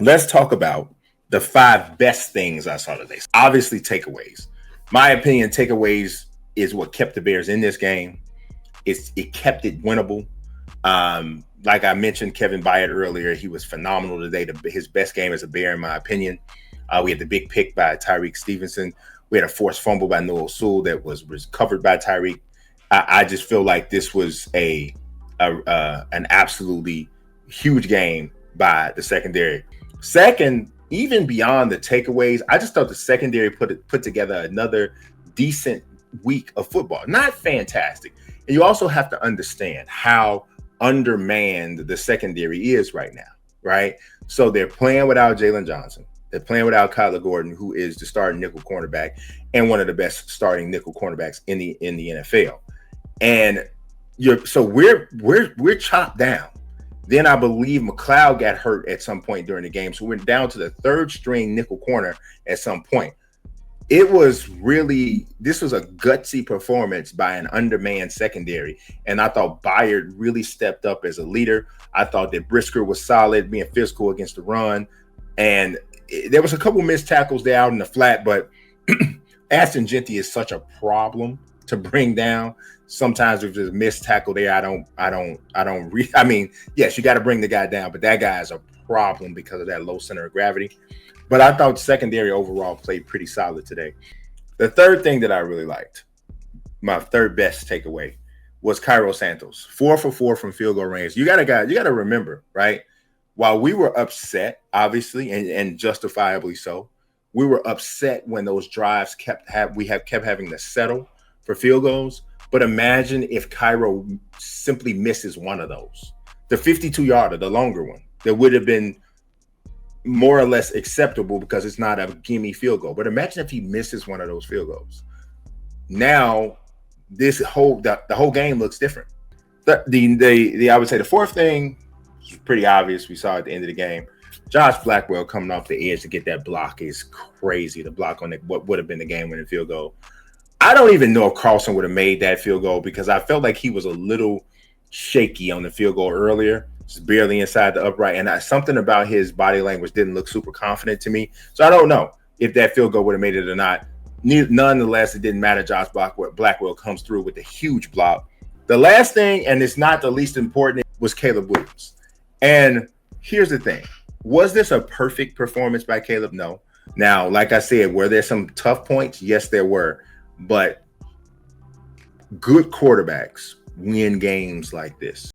let's talk about the 5 best things I saw today. Obviously, takeaways. My opinion, takeaways is what kept the Bears in this game. It kept it winnable. Like I mentioned, Kevin Byard earlier, he was phenomenal today. His best game as a Bear, in my opinion. We had the big pick by Tyreek Stevenson. We had a forced fumble by Noah Sewell that was recovered by Tyreek. I just feel like this was an absolutely huge game by the secondary. Second, even beyond the takeaways, I just thought the secondary put together another decent week of football. Not fantastic. And you also have to understand how undermanned the secondary is right now, right? So they're playing without Jalen Johnson. They're playing without Kyler Gordon, who is the starting nickel cornerback and one of the best starting nickel cornerbacks in the NFL. And we're chopped down. Then I believe McLeod got hurt at some point during the game. So we're down to the third string nickel corner at some point. This was a gutsy performance by an undermanned secondary. And I thought Byard really stepped up as a leader. I thought that Brisker was solid, being physical against the run. And there was a couple missed tackles there out in the flat, but Ashton Jeanty is such a problem to bring down. Sometimes if there's a missed tackle there, I mean, yes, you got to bring the guy down, but that guy is a problem because of that low center of gravity. But I thought secondary overall played pretty solid today. The third thing that I really liked, my third best takeaway, was Cairo Santos. 4 for 4 from field goal range. You got to remember, right? While we were upset, obviously, and justifiably so, we were upset when those drives kept having to settle for field goals. But imagine if Cairo simply misses one of those. The 52-yarder, the longer one, that would have been more or less acceptable because it's not a gimme field goal. But imagine if he misses one of those field goals. Now, the whole game looks different. I would say the fourth thing is pretty obvious. We saw at the end of the game. Josh Blackwell coming off the edge to get that block is crazy. The block on what would have been the game-winning field goal. I don't even know if Carlson would have made that field goal because I felt like he was a little shaky on the field goal earlier, just barely inside the upright. And something about his body language didn't look super confident to me. So I don't know if that field goal would have made it or not. Nonetheless, it didn't matter. Josh Blackwell comes through with a huge block. The last thing, and it's not the least important, was Caleb Williams. And here's the thing. Was this a perfect performance by Caleb? No. Now, like I said, were there some tough points? Yes, there were. But good quarterbacks win games like this.